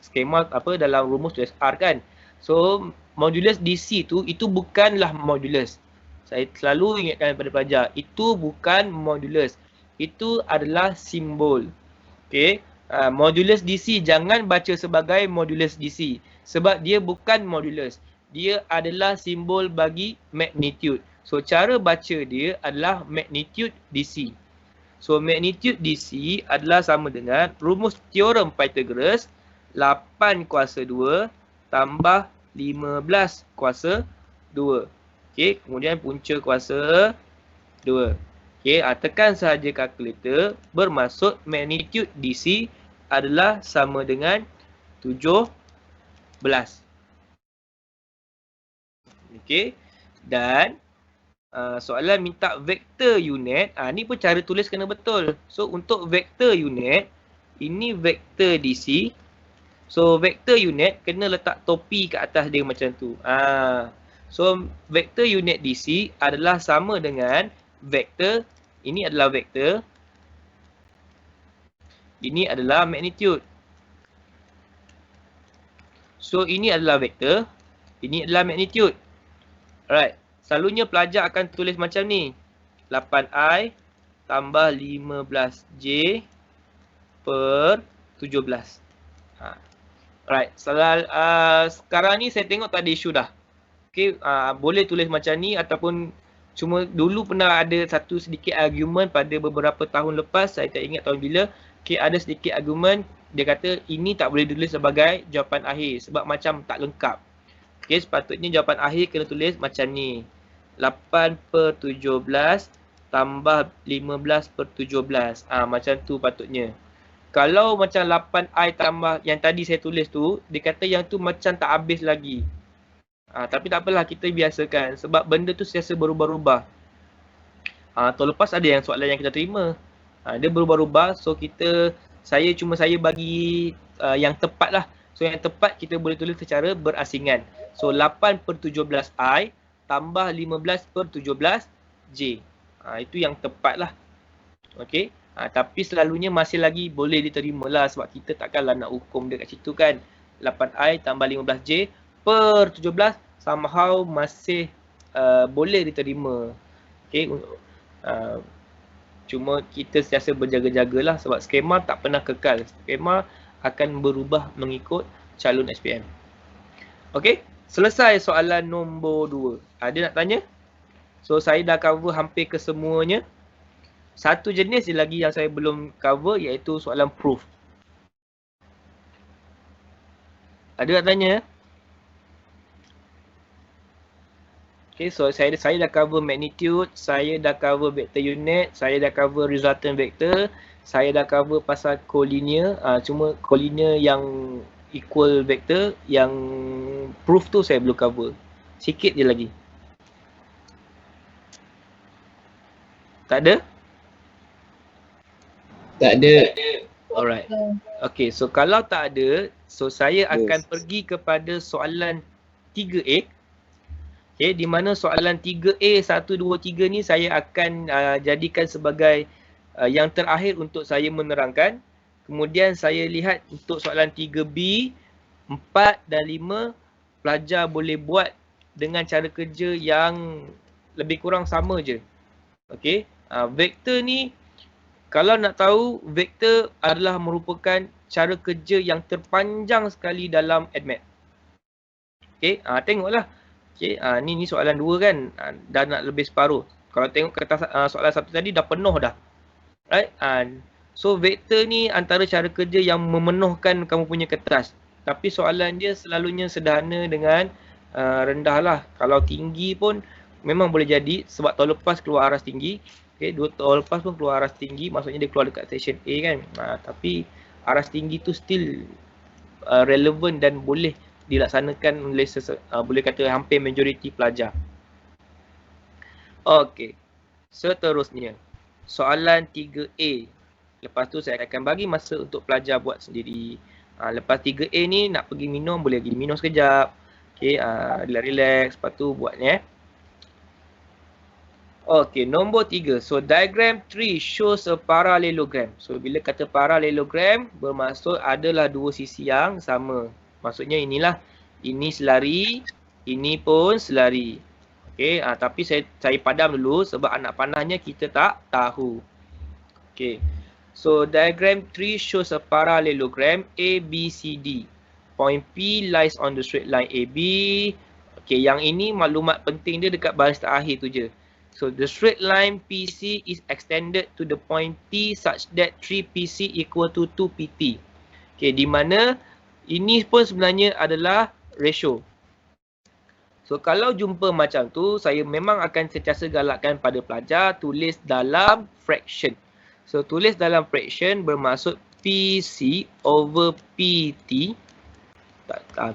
skema apa dalam rumus tulis R kan. So modulus DC tu itu bukanlah modulus. Saya selalu ingatkan kepada pelajar, itu bukan modulus. Itu adalah simbol. Okey. Modulus DC jangan baca sebagai modulus DC sebab dia bukan modulus. Dia adalah simbol bagi magnitude. So cara baca dia adalah magnitude DC. So magnitude DC adalah sama dengan rumus teorem Pythagoras 8 kuasa 2 tambah 15 kuasa 2. Okey, kemudian punca kuasa 2. Okey, tekan sahaja kalkulator, bermaksud magnitude DC adalah sama dengan 17. Okey, dan soalan minta vektor unit. Ni pun cara tulis kena betul. So untuk vektor unit, ini vektor DC. So vektor unit kena letak topi ke atas dia macam tu. So vektor unit DC adalah sama dengan vektor, ini adalah vektor, ini adalah magnitude. So ini adalah vektor, ini adalah magnitude. Alright, selalunya pelajar akan tulis macam ni. 8I tambah 15J per 17. Alright, sekarang ni saya tengok tak ada isu dah. Okay, boleh tulis macam ni ataupun cuma dulu pernah ada satu sedikit argument pada beberapa tahun lepas, saya tak ingat tahun bila. Okay, ada sedikit argument, dia kata ini tak boleh ditulis sebagai jawapan akhir sebab macam tak lengkap. Okay, sepatutnya jawapan akhir kena tulis macam ni. 8 per 17 tambah 15 per 17. Macam tu patutnya. Kalau macam 8I tambah yang tadi saya tulis tu, dia kata yang tu macam tak habis lagi. Tapi tak apalah, kita biasakan sebab benda tu sentiasa berubah-ubah. Tahun lepas ada yang soalan yang kita terima. Dia berubah-ubah, so saya bagi yang tepat lah. So yang tepat kita boleh tulis secara berasingan. So 8 per 17I tambah 15 per 17J. Itu yang tepat lah. Okay. Tapi selalunya masih lagi boleh diterima lah sebab kita takkanlah nak hukum dia kat situ kan. 8I tambah 15J per 17 somehow masih boleh diterima. Okay. Cuma kita sentiasa berjaga-jagalah sebab skema tak pernah kekal. Skema akan berubah mengikut calon SPM. Okay. Selesai soalan nombor 2. Ada nak tanya? So saya dah cover hampir kesemuanya. Satu jenis je lagi yang saya belum cover iaitu soalan proof. Ada nak tanya? Okay, so saya dah cover magnitude, saya dah cover vector unit, saya dah cover resultant vector, saya dah cover pasal collinear. Cuma collinear yang equal vector, yang proof tu saya belum cover. Sikit je lagi. Tak ada? Tak ada. Alright. Okay, so kalau tak ada, so saya akan pergi kepada soalan 3A. Okay, di mana soalan 3A 1, 2, 3 ni saya akan jadikan sebagai yang terakhir untuk saya menerangkan. Kemudian saya lihat untuk soalan 3B, 4 dan 5 pelajar boleh buat dengan cara kerja yang lebih kurang sama je. Okay, vektor ni kalau nak tahu, vektor adalah merupakan cara kerja yang terpanjang sekali dalam ADMAT. Okay, tengoklah. Okay, ni soalan 2 kan, dah nak lebih separuh. Kalau tengok kertas soalan 1 tadi dah penuh dah. Right? So vektor ni antara cara kerja yang memenuhkan kamu punya kertas. Tapi soalan dia selalunya sederhana dengan rendah lah. Kalau tinggi pun memang boleh jadi sebab tahun lepas keluar aras tinggi. Okay, 2 tahun lepas pun keluar aras tinggi, maksudnya dia keluar dekat section A kan. Tapi aras tinggi tu still relevan dan boleh dilaksanakan oleh boleh kata hampir majoriti pelajar. Okey. Seterusnya, soalan 3A. Lepas tu saya akan bagi masa untuk pelajar buat sendiri. Lepas 3A ni nak pergi minum, boleh pergi minum sekejap. Okey, relax, lepas tu buat ni. Okey, nombor 3. So diagram 3 shows a parallelogram. So bila kata parallelogram bermaksud adalah dua sisi yang sama. Maksudnya inilah, ini selari, ini pun selari. Okey, tapi saya padam dulu sebab anak panahnya kita tak tahu. Okey. So diagram 3 shows a parallelogram ABCD. Point P lies on the straight line AB. Okey, yang ini maklumat penting dia dekat baris terakhir tu je. So the straight line PC is extended to the point T such that 3PC equal to 2PT. Okay, di mana ini pun sebenarnya adalah ratio. So kalau jumpa macam tu, saya memang akan sentiasa galakkan pada pelajar tulis dalam fraction. So tulis dalam fraction bermaksud PC over PT.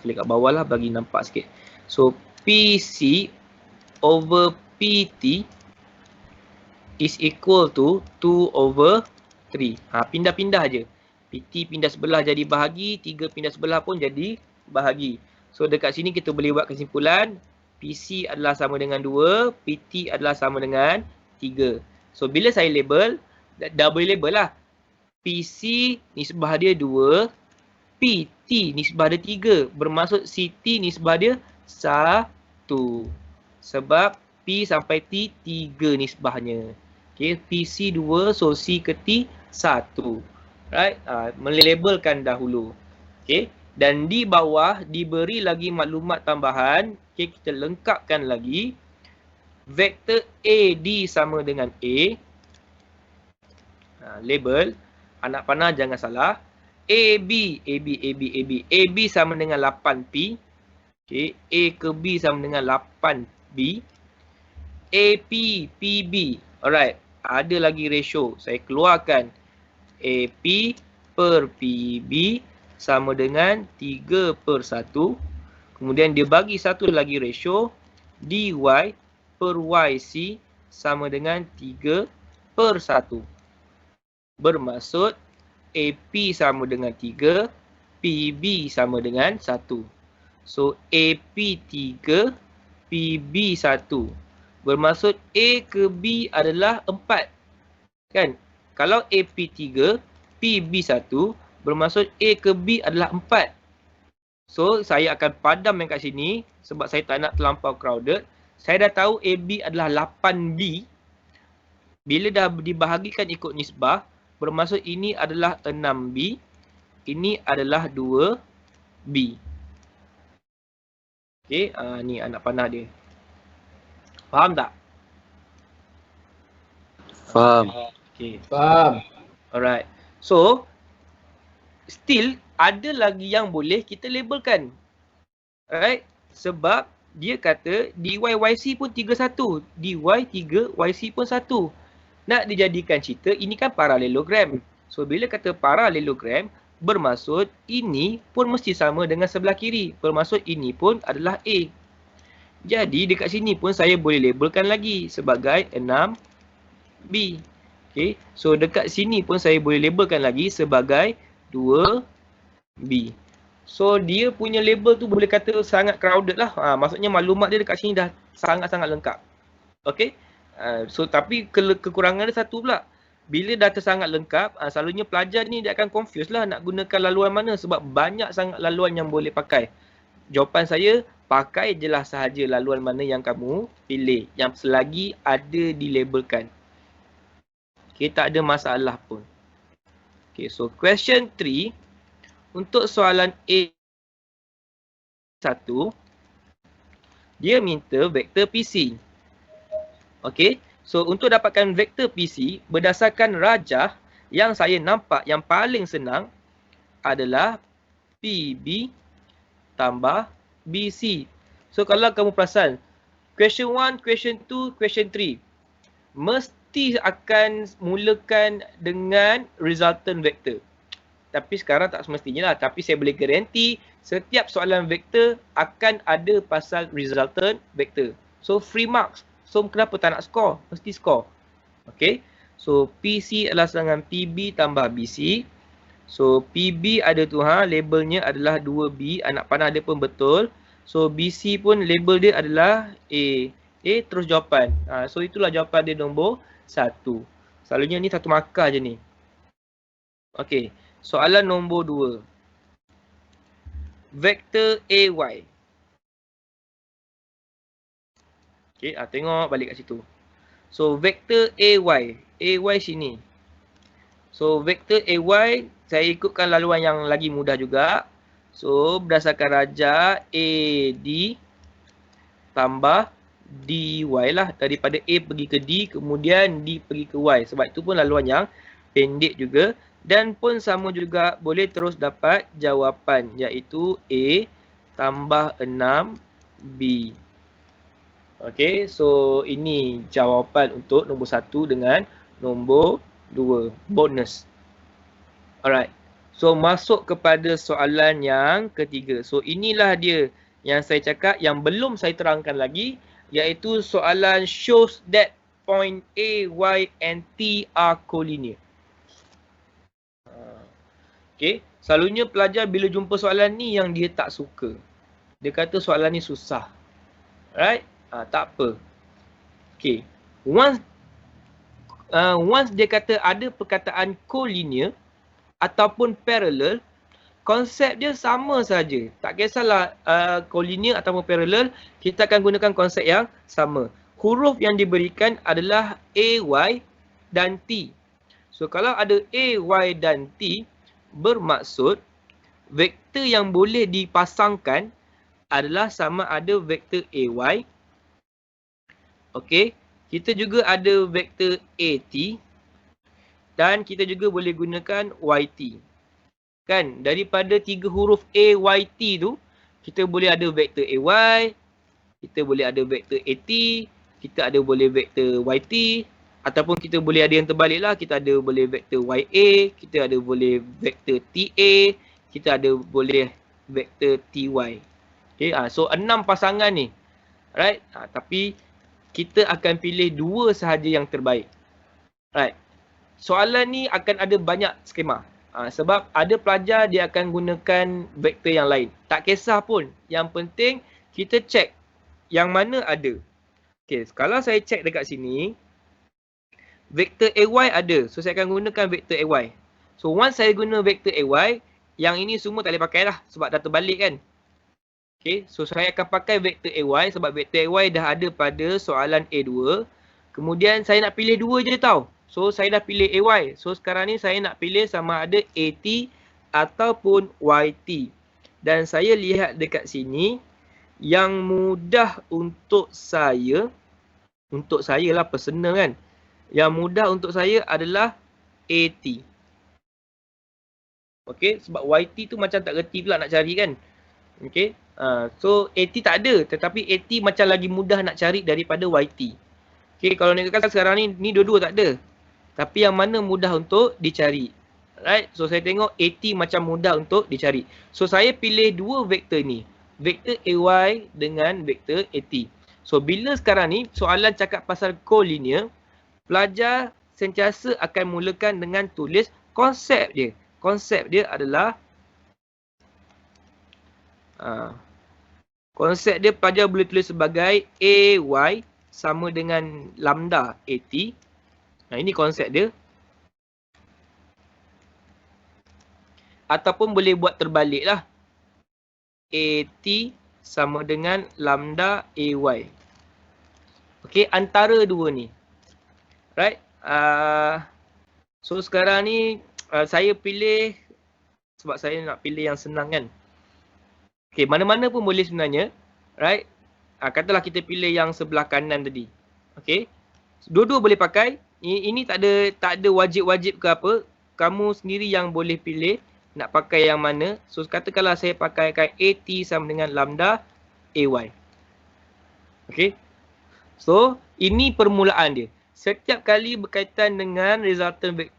Klik kat bawah lah bagi nampak sikit. So PC over PT is equal to 2 over 3. Pindah-pindah je. PT pindah sebelah jadi bahagi, 3 pindah sebelah pun jadi bahagi. So dekat sini kita boleh buat kesimpulan PC adalah sama dengan 2, PT adalah sama dengan 3. So bila saya label, dah boleh label lah. PC nisbah dia 2, PT nisbah dia 3. Bermaksud CT nisbah dia 1. Sebab P sampai T 3 nisbahnya. Okay, PC 2, so C ke T 1. Right? Melabelkan dahulu. Okay, dan di bawah diberi lagi maklumat tambahan. Okay, kita lengkapkan lagi. Vektor AD sama dengan A. Label. Anak panah jangan salah. AB sama dengan 8P. Okay, A ke B sama dengan 8B. AP, PB. Alright, ada lagi ratio. Saya keluarkan AP per PB sama dengan 3/1. Kemudian dia bagi satu lagi ratio. DY per YC sama dengan 3/1. Bermaksud AP sama dengan 3, PB sama dengan 1. So AP 3, PB 1. Bermaksud A ke B adalah 4. Kan? Kalau AP 3, PB 1, bermaksud A ke B adalah 4. So, saya akan padam yang kat sini sebab saya tak nak terlampau crowded. Saya dah tahu AB adalah 8B. Bila dah dibahagikan ikut nisbah, bermaksud ini adalah 6B. Ini adalah 2B. Okay, ni anak panah dia. Faham tak? Faham. Okay. Faham. Alright. So, still ada lagi yang boleh kita labelkan. Alright. Sebab dia kata DYYC pun 31. DY 3, YC pun 1. Nak dijadikan cerita, ini kan parallelogram. So, bila kata parallelogram, bermaksud ini pun mesti sama dengan sebelah kiri. Bermaksud ini pun adalah A. Jadi dekat sini pun saya boleh labelkan lagi sebagai 6B. Okay. So dekat sini pun saya boleh labelkan lagi sebagai 2B. So dia punya label tu boleh kata sangat crowded lah. Maksudnya maklumat dia dekat sini dah sangat-sangat lengkap. Okay. So tapi kekurangan dia satu pula. Bila dah tersangat lengkap, selalunya pelajar ni dia akan confuse lah nak gunakan laluan mana sebab banyak sangat laluan yang boleh pakai. Jawapan saya, pakai je lah sahaja laluan mana yang kamu pilih. Yang selagi ada dilabelkan. Okay, tak ada masalah pun. Okay, so question 3. Untuk soalan A1, dia minta vektor PC. Okay, so untuk dapatkan vektor PC, berdasarkan rajah yang saya nampak yang paling senang adalah PB tambah BC. So kalau kamu perasan, question 1, question 2, question 3 mesti akan mulakan dengan resultant vector. Tapi sekarang tak semestinya lah. Tapi saya boleh garanti setiap soalan vektor akan ada pasal resultant vector. So free marks. So kenapa tak nak score? Mesti score. Okay. So PC adalah dengan PB tambah BC. So PB ada tu labelnya adalah 2B. Anak panah dia pun betul. So BC pun label dia adalah A. A terus jawapan. So itulah jawapan dia nombor 1. Selalunya ni 1 markah je ni. Okey, soalan nombor 2. Vektor AY. Okey, tengok balik kat situ. So vektor AY, AY sini. So vektor AY saya ikutkan laluan yang lagi mudah juga. So berdasarkan raja AD tambah DY lah, daripada A pergi ke D kemudian D pergi ke Y. Sebab itu pun laluan yang pendek juga dan pun sama juga boleh terus dapat jawapan iaitu A tambah 6B. Okey, so ini jawapan untuk nombor 1 dengan nombor 2. Bonus. Alright. So masuk kepada soalan yang ketiga. So inilah dia yang saya cakap yang belum saya terangkan lagi, iaitu soalan shows that point A, Y and T are collinear. Okay, selalunya pelajar bila jumpa soalan ni yang dia tak suka. Dia kata soalan ni susah. Right? Tak apa. Okay, once dia kata ada perkataan collinear ataupun parallel, konsep dia sama saja. Tak kisahlah collinear ataupun parallel, kita akan gunakan konsep yang sama. Huruf yang diberikan adalah A, Y dan T. So kalau ada A, Y dan T, bermaksud vektor yang boleh dipasangkan adalah sama ada vektor AY. Okey, kita juga ada vektor AT dan kita juga boleh gunakan YT. Kan, daripada 3 huruf A, Y, T tu, kita boleh ada vektor AY, kita boleh ada vektor AT, kita ada boleh vektor YT, ataupun kita boleh ada yang terbalik lah, kita ada boleh vektor YA, kita ada boleh vektor TA, kita ada boleh vektor TY. Okay, so 6 pasangan ni. Right, tapi kita akan pilih 2 sahaja yang terbaik. Right, soalan ni akan ada banyak skema. Sebab ada pelajar dia akan gunakan vektor yang lain. Tak kisah pun. Yang penting kita check yang mana ada. Okay, kalau saya check dekat sini, vektor AY ada. So saya akan gunakan vektor AY. So once saya guna vektor AY, yang ini semua tak boleh pakai lah sebab dah terbalik kan. Okay, so saya akan pakai vektor AY sebab vektor AY dah ada pada soalan A2. Kemudian saya nak pilih 2 je tau. So saya dah pilih AY. So sekarang ni saya nak pilih sama ada AT ataupun YT. Dan saya lihat dekat sini yang mudah untuk saya lah personal kan. Yang mudah untuk saya adalah AT. Okay, sebab YT tu macam tak reti pula nak cari kan. Okay, so AT tak ada, tetapi AT macam lagi mudah nak cari daripada YT. Okay, kalau nak kata sekarang ni dua-dua tak ada. Tapi yang mana mudah untuk dicari. Right, so saya tengok AT macam mudah untuk dicari. So saya pilih 2 vektor ni. Vektor AY dengan vektor AT. So bila sekarang ni soalan cakap pasal collinear, pelajar sentiasa akan mulakan dengan tulis konsep dia. Konsep dia adalah konsep dia pelajar boleh tulis sebagai AY sama dengan lambda AT. Ini konsep dia. Ataupun boleh buat terbalik lah. AT sama dengan lambda AY. Okay, antara dua ni. Right. So sekarang ni saya pilih sebab saya nak pilih yang senang kan. Okay, mana-mana pun boleh sebenarnya. Right. Katalah kita pilih yang sebelah kanan tadi. Okay. Dua-dua boleh pakai. Ini tak ada wajib-wajib ke apa. Kamu sendiri yang boleh pilih nak pakai yang mana. So katakanlah saya pakaikan AT sama dengan lambda AY. Okay. So ini permulaan dia. Setiap kali berkaitan dengan resultant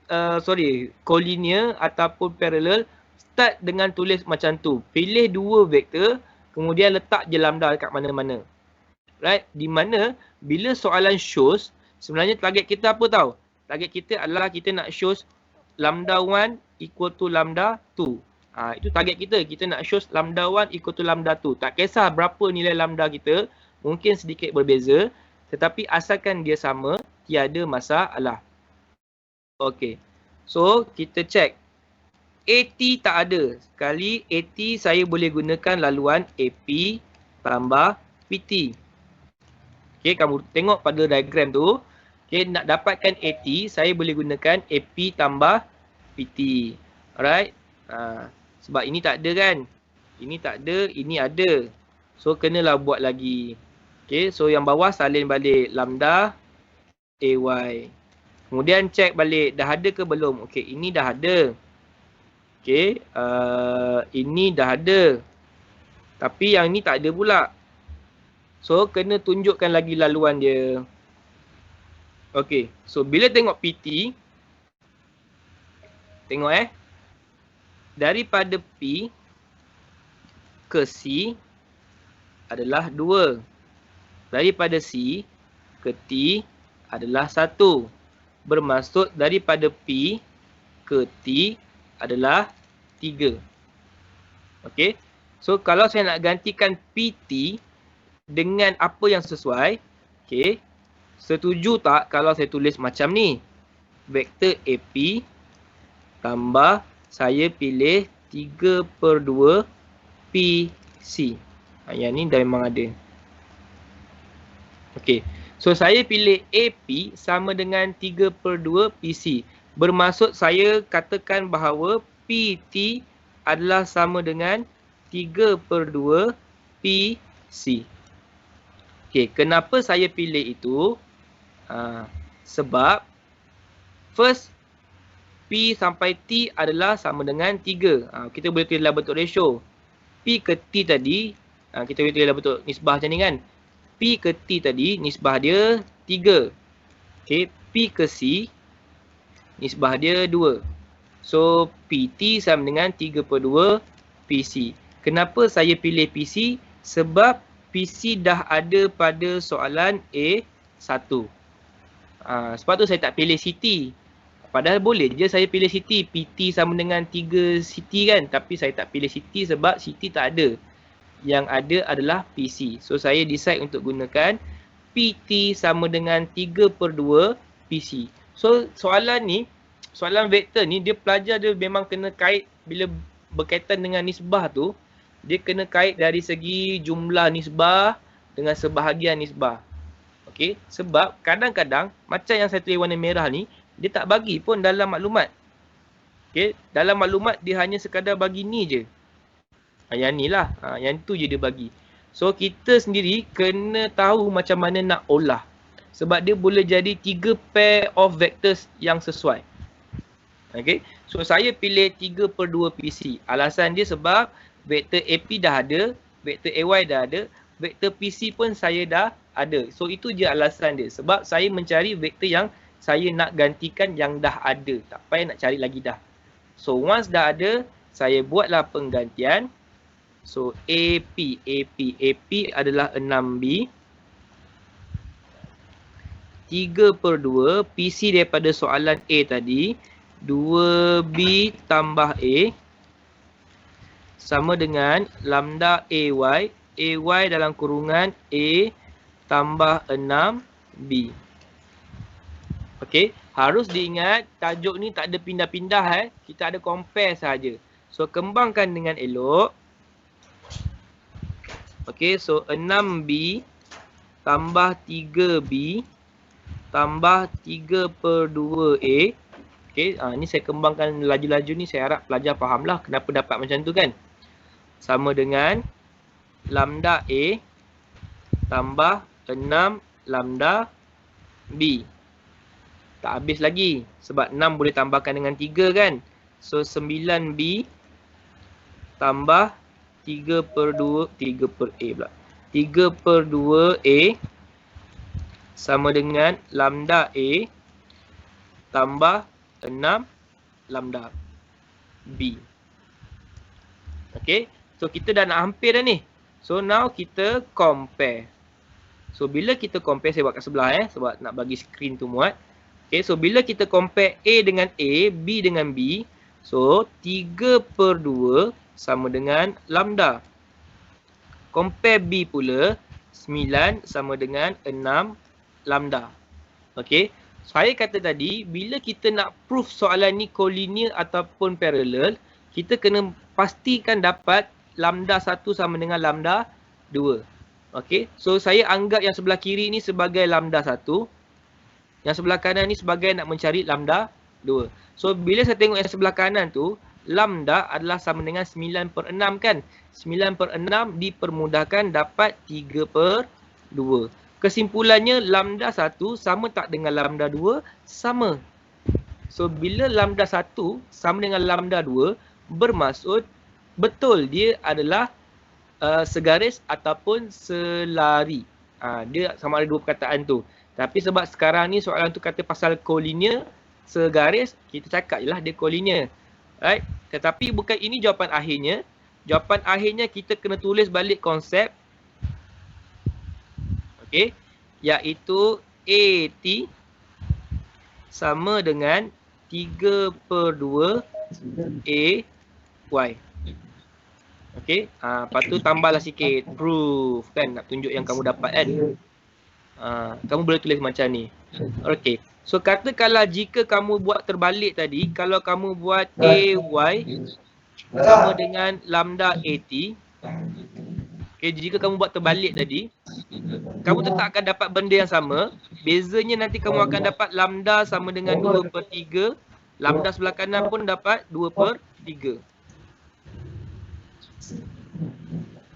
collinear ataupun parallel, start dengan tulis macam tu. Pilih 2 vektor, kemudian letak je lambda dekat mana-mana. Right? Di mana bila soalan shows, sebenarnya target kita apa tau? Target kita adalah kita nak shows lambda 1 equal to lambda 2. Itu target kita. Kita nak shows lambda 1 equal to lambda 2. Tak kisah berapa nilai lambda kita, mungkin sedikit berbeza. Tetapi asalkan dia sama, tiada masalah. Okey. So, kita check. AT tak ada. Sekali AT saya boleh gunakan laluan AP tambah PT. Okey, kamu tengok pada diagram tu. Okey, nak dapatkan AT, saya boleh gunakan AP tambah PT. Alright. Sebab ini tak ada kan. Ini tak ada, ini ada. So, kenalah buat lagi. Okey, so yang bawah salin balik lambda AY. Kemudian check balik, dah ada ke belum? Okey, ini dah ada. Okey, ini dah ada. Tapi yang ni tak ada pula. So, kena tunjukkan lagi laluan dia. Okey, so bila tengok PT, tengok daripada P ke C adalah 2. Daripada C ke T adalah 1. Bermaksud daripada P ke T adalah 3. Okey. So kalau saya nak gantikan PT dengan apa yang sesuai, okey. Setuju tak kalau saya tulis macam ni? Vektor AP tambah saya pilih 3/2 PC. Yang ni dah memang ada. Okey. So saya pilih AP sama dengan 3/2 PC. Bermaksud saya katakan bahawa PT adalah sama dengan 3/2 PC. Okey, kenapa saya pilih itu? Sebab first P sampai T adalah sama dengan 3. Kita boleh tulis dalam bentuk ratio. P ke T tadi, kita boleh tulis dalam bentuk nisbah macam ni kan. P ke T tadi, nisbah dia 3. Okay, P ke C, nisbah dia 2. So, PT sama dengan 3/2 PC. Kenapa saya pilih PC? Sebab PC dah ada pada soalan A1. Sebab tu saya tak pilih CT. Padahal boleh je saya pilih CT. PT sama dengan 3 CT kan. Tapi saya tak pilih CT sebab CT tak ada. Yang ada adalah PC. So saya decide untuk gunakan PT sama dengan 3/2 PC. So soalan ni, soalan vektor ni dia pelajar dia memang kena kait bila berkaitan dengan nisbah tu. Dia kena kait dari segi jumlah nisbah dengan sebahagian nisbah. Okey, sebab kadang-kadang macam yang saya tulis warna merah ni, dia tak bagi pun dalam maklumat. Okey, dalam maklumat dia hanya sekadar bagi ni je. Yang ni lah, yang tu je dia bagi. So kita sendiri kena tahu macam mana nak olah. Sebab dia boleh jadi 3 pair of vectors yang sesuai. Okay, so saya pilih 3/2 PC. Alasan dia sebab vektor AP dah ada, vektor AY dah ada, vektor PC pun saya dah ada. So itu je alasan dia. Sebab saya mencari vektor yang saya nak gantikan yang dah ada. Tak payah nak cari lagi dah. So once dah ada, saya buatlah penggantian. So AP adalah 6B. 3/2 PC daripada soalan A tadi, 2B tambah A sama dengan lambda AY. AY dalam kurungan A tambah 6B. Okey, harus diingat tajuk ni tak ada pindah-pindah Kita ada compare saja. So kembangkan dengan elok. Okey, so 6B tambah 3B tambah 3/2A. Okey, ni saya kembangkan laju-laju ni, saya harap pelajar fahamlah kenapa dapat macam tu kan. Sama dengan lambda A tambah 6 lambda B. Tak habis lagi sebab 6 boleh tambahkan dengan 3 kan. So 9B tambah 3/A sama dengan lambda A tambah 6 lambda B. Okay, so kita dah nak hampir dah ni. So now kita compare. So bila kita compare, saya buat kat sebelah sebab nak bagi screen tu muat. Okay, so bila kita compare A dengan A, B dengan B, so 3/2 sama dengan lambda. Compare B pula, 9 sama dengan 6 lambda. Okey. Saya kata tadi, bila kita nak proof soalan ni collinear ataupun parallel, kita kena pastikan dapat lambda 1 sama dengan lambda 2. Okey. So saya anggap yang sebelah kiri ni sebagai lambda 1. Yang sebelah kanan ni sebagai nak mencari lambda 2. So bila saya tengok yang sebelah kanan tu, lambda adalah sama dengan 9/6 kan. 9/6 dipermudahkan dapat 3/2. Kesimpulannya lambda 1 sama tak dengan lambda 2? Sama. So bila lambda 1 sama dengan lambda 2, bermaksud betul dia adalah segaris ataupun selari. Dia sama ada dua perkataan tu. Tapi sebab sekarang ni soalan tu kata pasal collinear, segaris, kita cakap je lah dia collinear. Right? Tetapi bukan ini jawapan akhirnya. Jawapan akhirnya kita kena tulis balik konsep. Okey. Iaitu AT sama dengan 3/2 AY. Okey. Lepas tu tambahlah sikit proof kan. Nak tunjuk yang kamu dapat kan. Kamu boleh tulis macam ni. Okey. So katakanlah jika kamu buat terbalik tadi, kalau kamu buat AY sama dengan lambda AT. Okay, jika kamu buat terbalik tadi, kamu tetap akan dapat benda yang sama. Bezanya nanti kamu akan dapat lambda sama dengan 2/3. Lambda sebelah kanan pun dapat 2/3.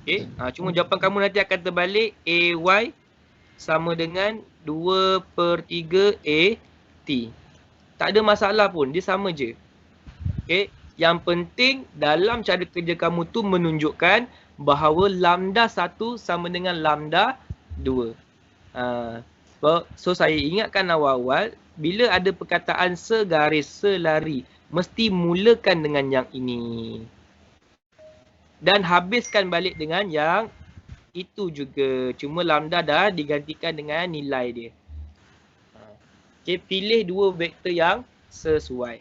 Okay, cuma jawapan kamu nanti akan terbalik AY sama dengan 2/3 AT. Tak ada masalah pun, dia sama je. Okay. Yang penting dalam cara kerja kamu tu menunjukkan bahawa lambda 1 sama dengan lambda 2. So saya ingatkan awal-awal, bila ada perkataan segaris, selari, mesti mulakan dengan yang ini. Dan habiskan balik dengan yang itu juga. Cuma lambda dah digantikan dengan nilai dia. Okay, pilih dua vektor yang sesuai.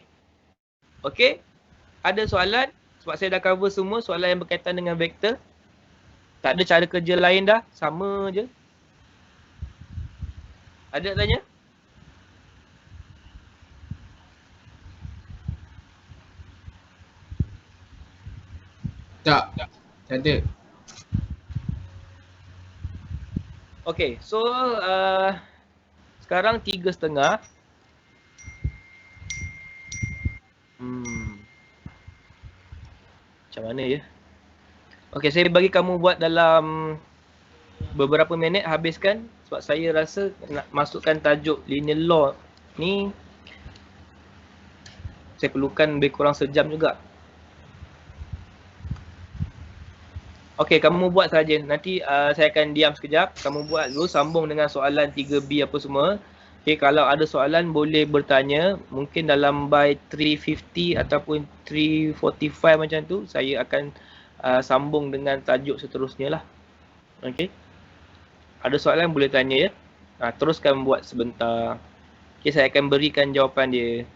Okay. Ada soalan? Sebab saya dah cover semua soalan yang berkaitan dengan vektor. Tak ada cara kerja lain dah. Sama je. Ada tanya? Tak ada. Okay, so sekarang 3.5. Macam mana ya? Okay, saya bagi kamu buat dalam beberapa minit habiskan. Sebab saya rasa nak masukkan tajuk linear law ni, saya perlukan lebih kurang sejam juga. Okey, kamu buat saja. Nanti saya akan diam sekejap. Kamu buat dulu, sambung dengan soalan 3B apa semua. Okey, kalau ada soalan boleh bertanya. Mungkin dalam by 3.50 ataupun 3.45 macam tu, saya akan sambung dengan tajuk seterusnya lah. Okey. Ada soalan boleh tanya ya. Teruskan buat sebentar. Okey, saya akan berikan jawapan dia.